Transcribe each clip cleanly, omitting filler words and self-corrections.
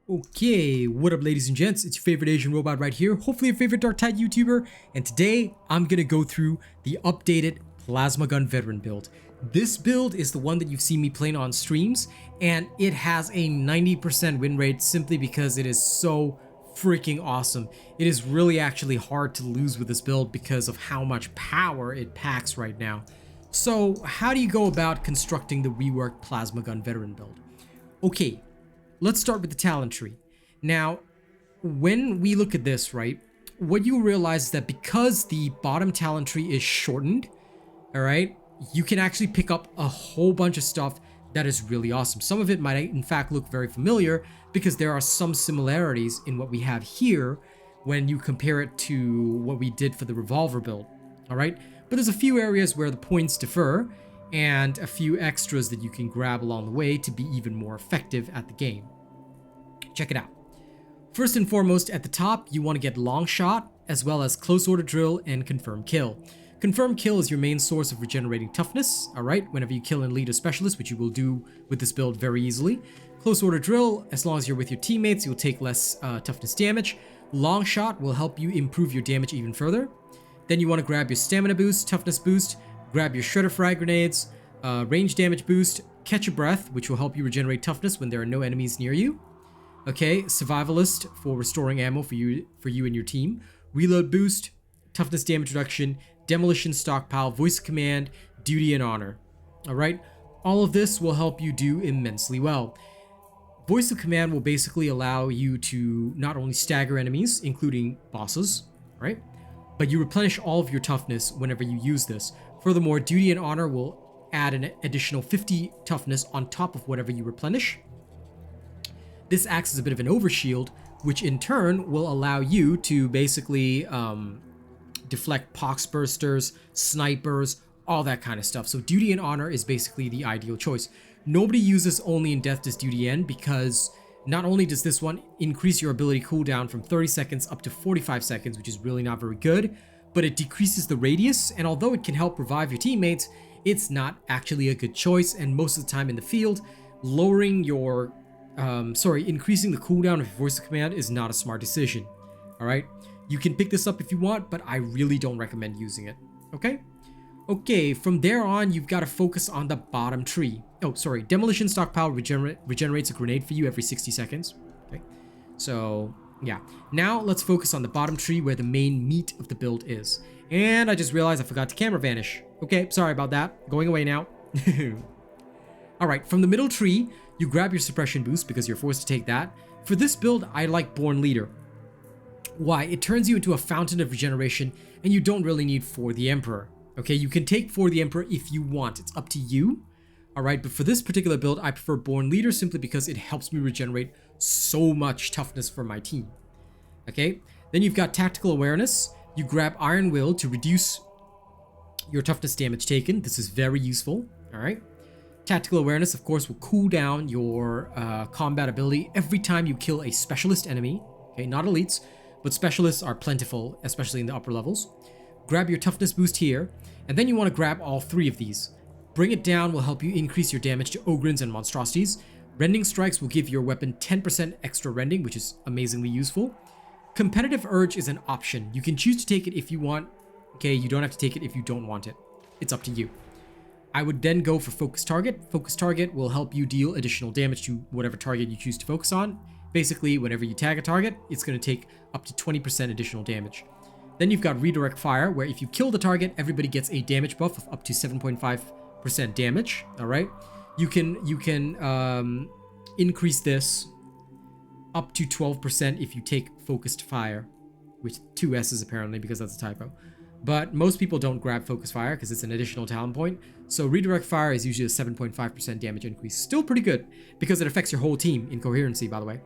Okay, what up ladies and gents, it's your favorite Asian robot right here, hopefully your favorite Darktide YouTuber, and today I'm gonna go through the updated Plasma Gun Veteran build. This build is the one that you've seen me playing on streams, and it has a 90% win rate simply because it is so freaking awesome. It is really actually hard to lose with this build because of how much power it packs right now. So how do you go about constructing the reworked Plasma Gun Veteran build? Okay, let's start with the talent tree. Now, when we look at this, right, what you realize is that because the bottom talent tree is shortened, all right, you can actually pick up a whole bunch of stuff that is really awesome. Some of it might in fact look very familiar because there are some similarities in what we have here when you compare it to what we did for the revolver build, all right? But there's a few areas where the points differ and a few extras that you can grab along the way to be even more effective at the game. Check it out. First and foremost, at the top, you want to get long shot, as well as close order drill and confirm kill. Confirm kill is your main source of regenerating toughness, alright, whenever you kill and lead a specialist, which you will do with this build very easily. Close order drill, as long as you're with your teammates, you'll take less toughness damage. Long shot will help you improve your damage even further. Then you want to grab your stamina boost, toughness boost, grab your shredder frag grenades, range damage boost, catch a breath, which will help you regenerate toughness when there are no enemies near you. Okay, survivalist for restoring ammo for you and your team. Reload boost, toughness damage reduction, demolition stockpile, voice of command, duty and honor. All right, all of this will help you do immensely well. Voice of command will basically allow you to not only stagger enemies, including bosses, right, but you replenish all of your toughness whenever you use this. Furthermore, duty and honor will add an additional 50 toughness on top of whatever you replenish. This acts as a bit of an overshield, which in turn will allow you to basically deflect pox bursters, snipers, all that kind of stuff. So duty and honor is basically the ideal choice. Nobody uses only in Death Does Duty End because not only does this one increase your ability cooldown from 30 seconds up to 45 seconds, which is really not very good, but it decreases the radius, and although it can help revive your teammates, it's not actually a good choice, and most of the time in the field, lowering your increasing the cooldown of your voice of command is not a smart decision. All right, you can pick this up if you want, but I really don't recommend using it. Okay, from there on, you've got to focus on the bottom tree. Oh, sorry, demolition stockpile regenerates a grenade for you every 60 seconds. Okay, so yeah, now let's focus on the bottom tree where the main meat of the build is. And I just realized I forgot to camera vanish. Okay, sorry about that. Going away now. All right, from the middle tree, you grab your suppression boost because you're forced to take that. For this build, I like Born Leader. Why? It turns you into a fountain of regeneration, and you don't really need For the Emperor. Okay, you can take For the Emperor if you want. It's up to you. All right, but for this particular build, I prefer Born Leader simply because it helps me regenerate so much toughness for my team. Okay, then you've got Tactical Awareness. You grab Iron Will to reduce your toughness damage taken. This is very useful. All right. Tactical Awareness, of course, will cool down your combat ability every time you kill a specialist enemy. Okay, not elites, but specialists are plentiful, especially in the upper levels. Grab your toughness boost here, and then you want to grab all three of these. Bring It Down will help you increase your damage to Ogrins and Monstrosities. Rending Strikes will give your weapon 10% extra rending, which is amazingly useful. Competitive Urge is an option. You can choose to take it if you want. Okay, you don't have to take it if you don't want it. It's up to you. I would then go for Focus Target. Focus Target will help you deal additional damage to whatever target you choose to focus on. Basically, whenever you tag a target, it's going to take up to 20% additional damage. Then you've got Redirect Fire, where if you kill the target, everybody gets a damage buff of up to 7.5% damage. All right, you can increase this up to 12% if you take Focused Fire, with 2 S's apparently because that's a typo. But most people don't grab Focus Fire because it's an additional talent point. So Redirect Fire is usually a 7.5% damage increase. Still pretty good because it affects your whole team in coherency, by the way.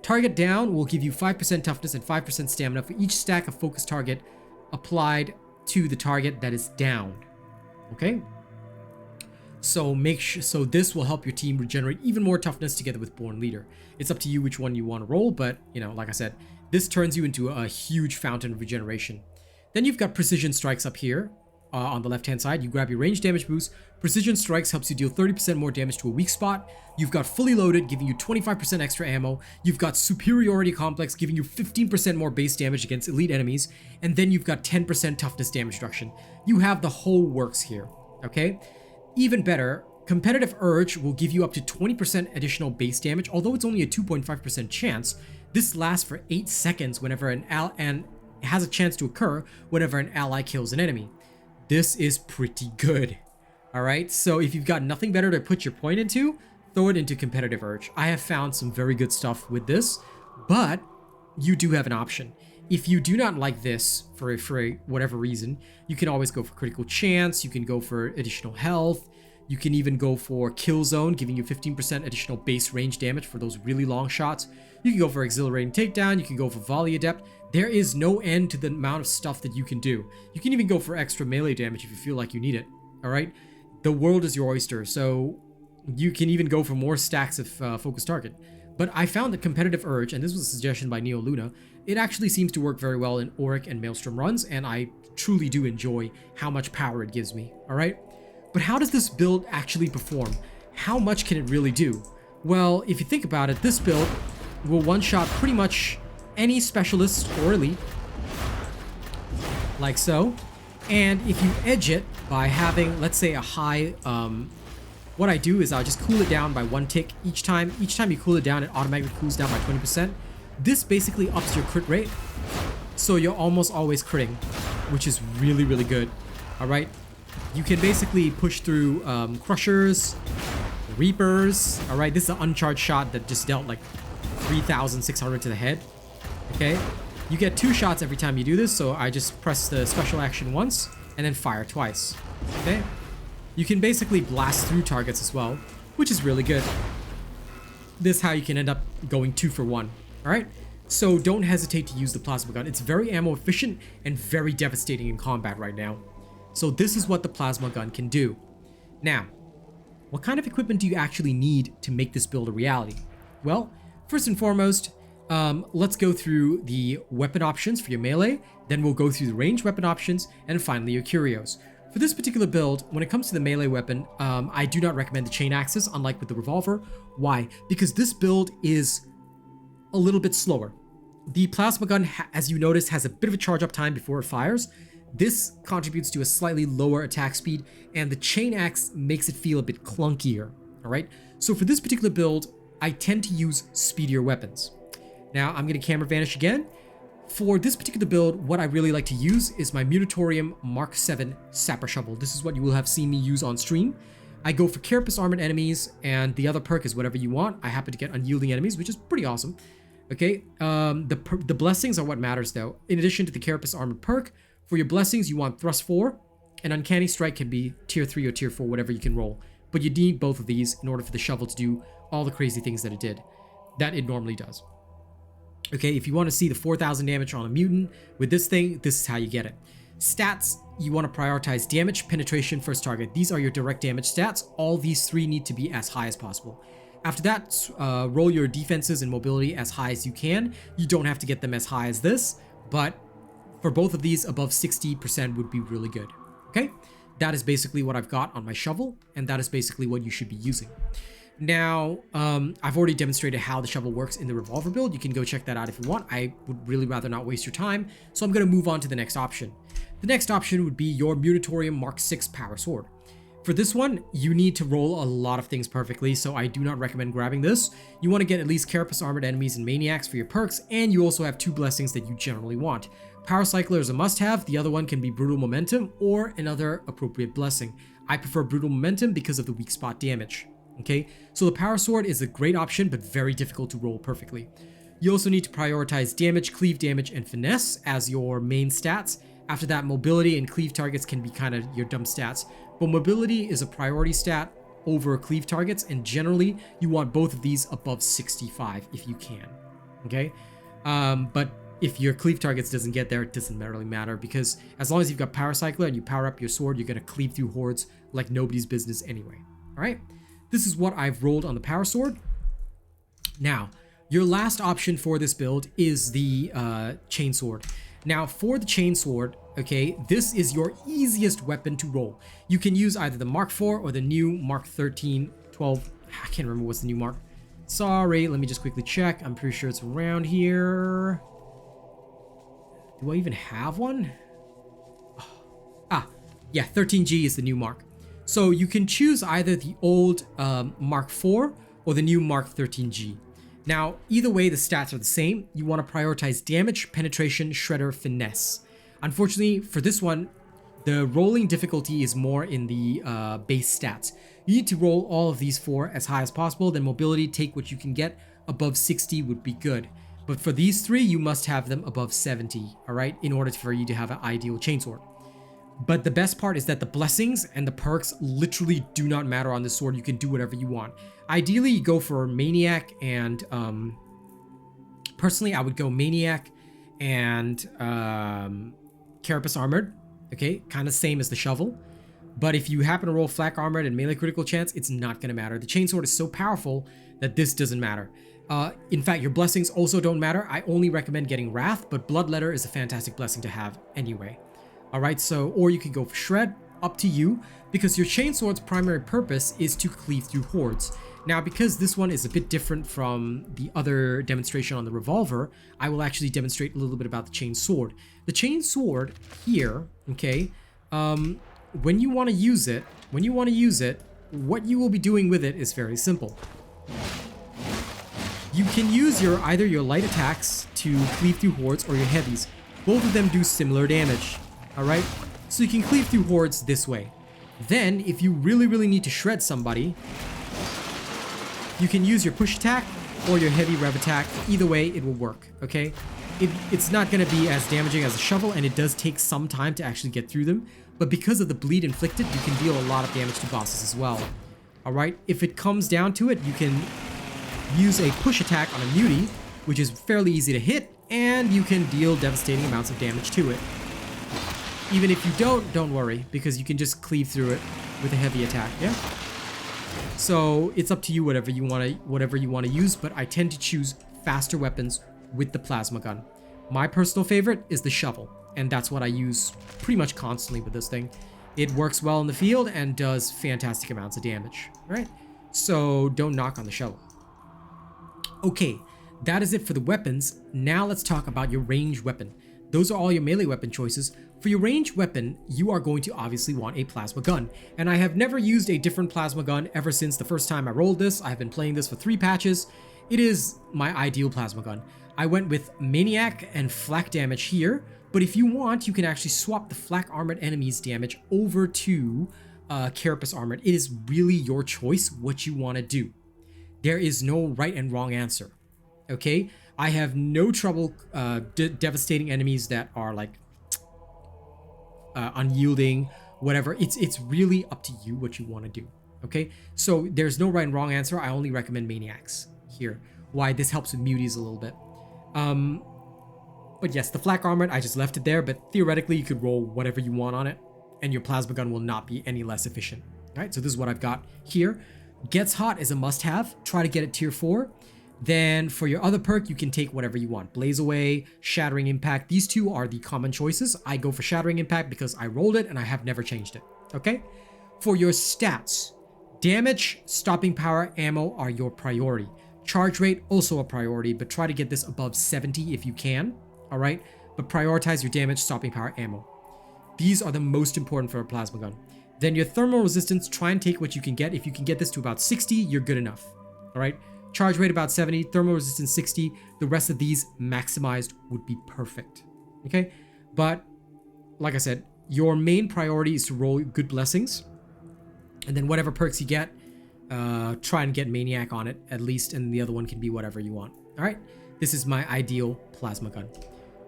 Target Down will give you 5% toughness and 5% stamina for each stack of Focus Target applied to the target that is downed. Okay? So so this will help your team regenerate even more toughness together with Born Leader. It's up to you which one you want to roll, but you know, like I said, this turns you into a huge fountain of regeneration. Then you've got Precision Strikes up here. on the left-hand side. You grab your range damage boost. Precision strikes helps you deal 30% more damage to a weak spot. You've got fully loaded, giving you 25% extra ammo. You've got superiority complex, giving you 15% more base damage against elite enemies. And then you've got 10% toughness damage reduction. You have the whole works here, okay? Even better, competitive urge will give you up to 20% additional base damage, although it's only a 2.5% chance. This lasts for 8 seconds whenever and has a chance to occur whenever an ally kills an enemy. This is pretty good. All right, so if you've got nothing better to put your point into, throw it into competitive urge. I have found some very good stuff with this, but you do have an option. If you do not like this for whatever reason, you can always go for critical chance. You can go for additional health. You can even go for kill zone, giving you 15% additional base range damage for those really long shots. You can go for exhilarating takedown. You can go for volley adept. There is no end to the amount of stuff that you can do. You can even go for extra melee damage if you feel like you need it. All right. The world is your oyster, so you can even go for more stacks of focus target. But I found that competitive urge, and this was a suggestion by Neo Luna, it actually seems to work very well in Auric and Maelstrom runs, and I truly do enjoy how much power it gives me, all right? But how does this build actually perform? How much can it really do? Well, if you think about it, this build will one-shot pretty much any specialist or elite, like so. And if you edge it by having, let's say, a high, what I do is I'll just cool it down by 1 tick each time. Each time you cool it down, it automatically cools down by 20%. This basically ups your crit rate, so you're almost always critting, which is really, really good. All right, you can basically push through crushers, reapers. All right, this is an uncharged shot that just dealt like 3,600 to the head. Okay. You get 2 shots every time you do this, so I just press the special action once and then fire twice. Okay? You can basically blast through targets as well, which is really good. This is how you can end up going 2 for 1. Alright? So don't hesitate to use the plasma gun. It's very ammo efficient and very devastating in combat right now. So this is what the plasma gun can do. Now, what kind of equipment do you actually need to make this build a reality? Well, first and foremost, let's go through the weapon options for your melee, then we'll go through the range weapon options, and finally your curios. For this particular build, when it comes to the melee weapon, I do not recommend the chain axes, unlike with the revolver. Why? Because this build is a little bit slower. The plasma gun, as you notice, has a bit of a charge up time before it fires. This contributes to a slightly lower attack speed, and the chain axe makes it feel a bit clunkier. All right. So for this particular build, I tend to use speedier weapons. Now, I'm going to camera vanish again. For this particular build, what I really like to use is my Munitorium Mark 7 Sapper Shovel. This is what you will have seen me use on stream. I go for Carapace Armored enemies, and the other perk is whatever you want. I happen to get Unyielding enemies, which is pretty awesome. Okay, the blessings are what matters, though. In addition to the Carapace Armored perk, for your blessings, you want Thrust 4, and Uncanny Strike can be Tier 3 or Tier 4, whatever you can roll. But you need both of these in order for the shovel to do all the crazy things that it normally does. Okay, if you want to see the 4,000 damage on a mutant with this thing, this is how you get it. Stats, you want to prioritize damage, penetration, first target. These are your direct damage stats. All these 3 need to be as high as possible. After that, roll your defenses and mobility as high as you can. You don't have to get them as high as this, but for both of these, above 60% would be really good. Okay, that is basically what I've got on my shovel, and that is basically what you should be using. Now, I've already demonstrated how the shovel works in the revolver build. You can go check that out if you want. I would really rather not waste your time, so I'm going to move on to the next option. The next option would be your Munitorium Mark 6 Power Sword. For this one, you need to roll a lot of things perfectly, so I do not recommend grabbing this. You want to get at least Carapace Armored enemies and Maniacs for your perks, and you also have 2 blessings that you generally want. Power Cycler is a must-have. The other one can be Brutal Momentum or another appropriate blessing. I prefer Brutal Momentum because of the weak spot damage. Okay, so the Power Sword is a great option, but very difficult to roll perfectly. You also need to prioritize damage, cleave damage, and finesse as your main stats. After that, mobility and cleave targets can be kind of your dumb stats. But mobility is a priority stat over cleave targets, and generally, you want both of these above 65 if you can. Okay, but if your cleave targets doesn't get there, it doesn't really matter, because as long as you've got Power Cycler and you power up your sword, you're going to cleave through hordes like nobody's business anyway. All right. This is what I've rolled on the Power Sword. Now, your last option for this build is the Chainsword. Now for the Chainsword, okay, this is your easiest weapon to roll. You can use either the Mark IV or the new Mark 13, 12, I can't remember what's the new Mark. Sorry, let me just quickly check. I'm pretty sure it's around here. Do I even have one? Yeah, 13G is the new Mark. So you can choose either the old Mark IV or the new Mark 13G. Now, either way, the stats are the same. You want to prioritize damage, penetration, shredder, finesse. Unfortunately, for this one, the rolling difficulty is more in the base stats. You need to roll all of these four as high as possible. Then mobility, take what you can get. Above 60 would be good. But for these three, you must have them above 70, all right, in order for you to have an ideal Chainsword. But the best part is that the blessings and the perks literally do not matter on this sword. You can do whatever you want. Ideally, you go for Maniac and, personally, I would go Maniac and Carapace Armored. Okay, kind of same as the Shovel. But if you happen to roll Flak Armored and melee critical chance, it's not going to matter. The Chainsword is so powerful that this doesn't matter. In fact, your blessings also don't matter. I only recommend getting Wrath, but Bloodletter is a fantastic blessing to have anyway. Alright, so, or you can go for Shred, up to you, because your Chainsword's primary purpose is to cleave through hordes. Now, because this one is a bit different from the other demonstration on the Revolver, I will actually demonstrate a little bit about the Chainsword. The Chainsword here, okay, when you want to use it, what you will be doing with it is very simple. You can use either your light attacks to cleave through hordes or your heavies. Both of them do similar damage. Alright, so you can cleave through hordes this way. Then, if you really need to shred somebody, you can use your push attack or your heavy rev attack. Either way, it will work, okay? It's not going to be as damaging as a shovel, and it does take some time to actually get through them. But because of the bleed inflicted, you can deal a lot of damage to bosses as well. Alright, if it comes down to it, you can use a push attack on a mutie, which is fairly easy to hit, and you can deal devastating amounts of damage to it. Even if you don't worry, because you can just cleave through it with a heavy attack, yeah? So it's up to you whatever you want to use, but I tend to choose faster weapons with the plasma gun. My personal favorite is the shovel, and that's what I use pretty much constantly with this thing. It works well in the field and does fantastic amounts of damage, right? So don't knock on the shovel. Okay, that is it for the weapons. Now let's talk about your ranged weapon. Those are all your melee weapon choices. For your ranged weapon, you are going to obviously want a plasma gun. And I have never used a different plasma gun ever since the first time I rolled this. I've been playing this for 3 patches. It is my ideal plasma gun. I went with Maniac and Flak damage here, but if you want, you can actually swap the Flak armored enemies damage over to Carapace armored. It is really your choice what you want to do. There is no right and wrong answer, okay? I have no trouble devastating enemies that are like unyielding, whatever. It's really up to you what you want to do, okay? So there's no right and wrong answer. I only recommend Maniacs here. Why this helps with muties a little bit. But yes, the Flak armored, I just left it there, but theoretically you could roll whatever you want on it, and your plasma gun will not be any less efficient. All right, so this is what I've got here. Gets Hot is a must-have. Try to get it tier 4. Then for your other perk, you can take whatever you want. Blaze Away, Shattering Impact. These two are the common choices. I go for Shattering Impact because I rolled it and I have never changed it. Okay? For your stats, damage, stopping power, ammo are your priority. Charge rate, also a priority, but try to get this above 70 if you can. Alright? But prioritize your damage, stopping power, ammo. These are the most important for a plasma gun. Then your thermal resistance, try and take what you can get. If you can get this to about 60, you're good enough. Alright? Charge rate about 70, thermal resistance 60. The rest of these maximized would be perfect. Okay? But, like I said, your main priority is to roll good blessings. And then whatever perks you get, try and get Maniac on it at least, and the other one can be whatever you want. Alright? This is my ideal plasma gun.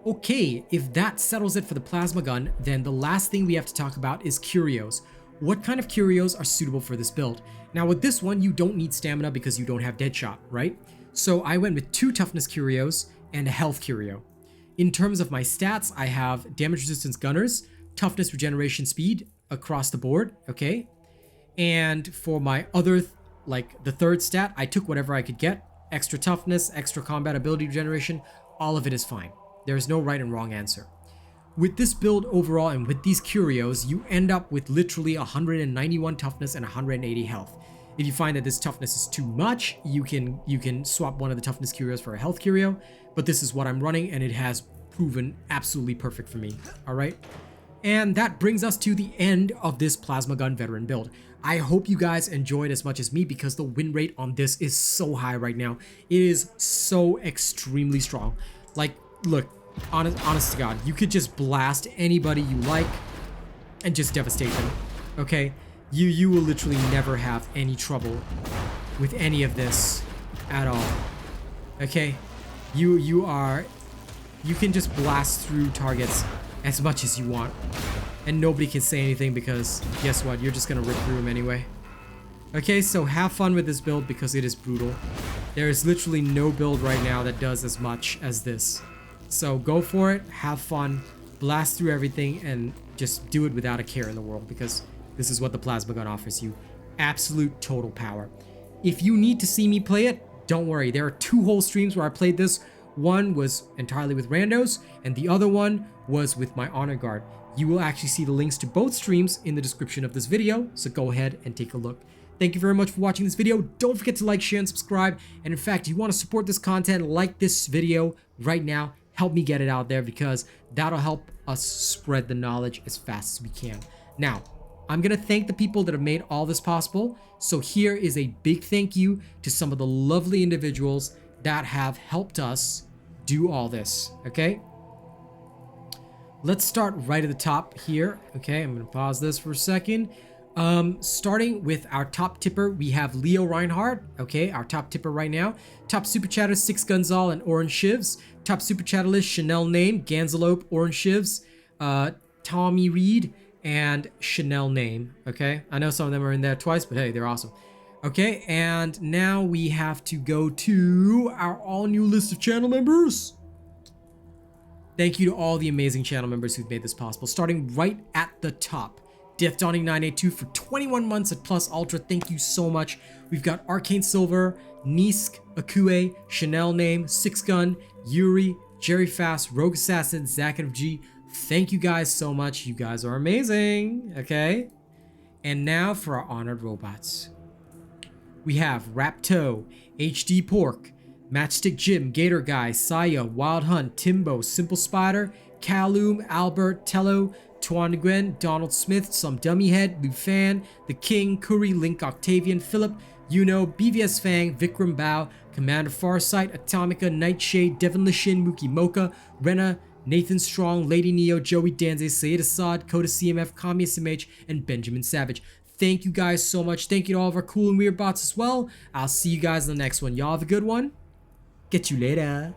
Okay, if that settles it for the plasma gun, then the last thing we have to talk about is Curios. What kind of Curios are suitable for this build? Now with this one, you don't need stamina because you don't have Deadshot, right? So I went with 2 toughness Curios and a health Curio. In terms of my stats, I have damage resistance gunners, toughness regeneration speed across the board, okay? And for my other, like the third stat, I took whatever I could get. Extra toughness, extra combat ability regeneration, all of it is fine. There's no right and wrong answer. with this build overall and with these Curios, you end up with literally 191 toughness and 180 health. If you find that this toughness is too much, you can swap one of the toughness Curios for a health Curio, but this is what I'm running and it has proven absolutely perfect for me. All right. And that brings us to the end of this Plasma Gun Veteran build. I hope you guys enjoyed as much as me because the win rate on this is so high right now. It is so extremely strong. Like, look, honest to God, you could just blast anybody you like and just devastate them, okay? You will literally never have any trouble with any of this at all, okay? You can just blast through targets as much as you want, and nobody can say anything because guess what? You're just gonna rip through them anyway. Okay, so have fun with this build because it is brutal. There is literally no build right now that does as much as this. So go for it, have fun, blast through everything, and just do it without a care in the world because this is what the Plasma Gun offers you. Absolute total power. If you need to see me play it, don't worry. There are 2 whole streams where I played this. One was entirely with randos, and the other one was with my honor guard. You will actually see the links to both streams in the description of this video, so go ahead and take a look. Thank you very much for watching this video. Don't forget to like, share, and subscribe. And in fact, if you want to support this content, like this video right now. Help me get it out there because that'll help us spread the knowledge as fast as we can. Now, I'm going to thank the people that have made all this possible. So here is a big thank you to some of the lovely individuals that have helped us do all this, okay? Let's start right at the top here. Okay, I'm going to pause this for a second. Starting with our top tipper, we have Leo Reinhardt. Okay, our top tipper right now. Top super chatter, 6 Gunzal and Orange Shivs. Top super chatter list, Chanel Name, Ganzalope, Orange Shivs, Tommy Reed, and Chanel Name. Okay, I know some of them are in there twice, but hey, they're awesome. Okay, and now we have to go to our all new list of channel members. Thank you to all the amazing channel members who've made this possible. Starting right at the top. Death Dawning 982 for 21 months at Plus Ultra. Thank you so much. We've got Arcane Silver, Nisk, Akue, Chanel Name, 6 Gun, Yuri, Jerry Fast, Rogue Assassin, Zach of G. Thank you guys so much. You guys are amazing. Okay. And now for our honored robots. We have Rapto, HD Pork, Matchstick Jim, Gator Guy, Saya, Wild Hunt, Timbo, Simple Spider, Kaloom, Albert, Tello, Tuan Gwen, Donald Smith, Some Dummy Head, Lufan, The King, Curry, Link Octavian, Philip, Yuno, BVS Fang, Vikram Bao, Commander Farsight, Atomica, Nightshade, Devin Lishin, Mookie Mocha, Rena, Nathan Strong, Lady Neo, Joey Danze, Sayed Assad, Coda CMF, Kami SMH, and Benjamin Savage. Thank you guys so much. Thank you to all of our cool and weird bots as well. I'll see you guys in the next one. Y'all have a good one. Get you later.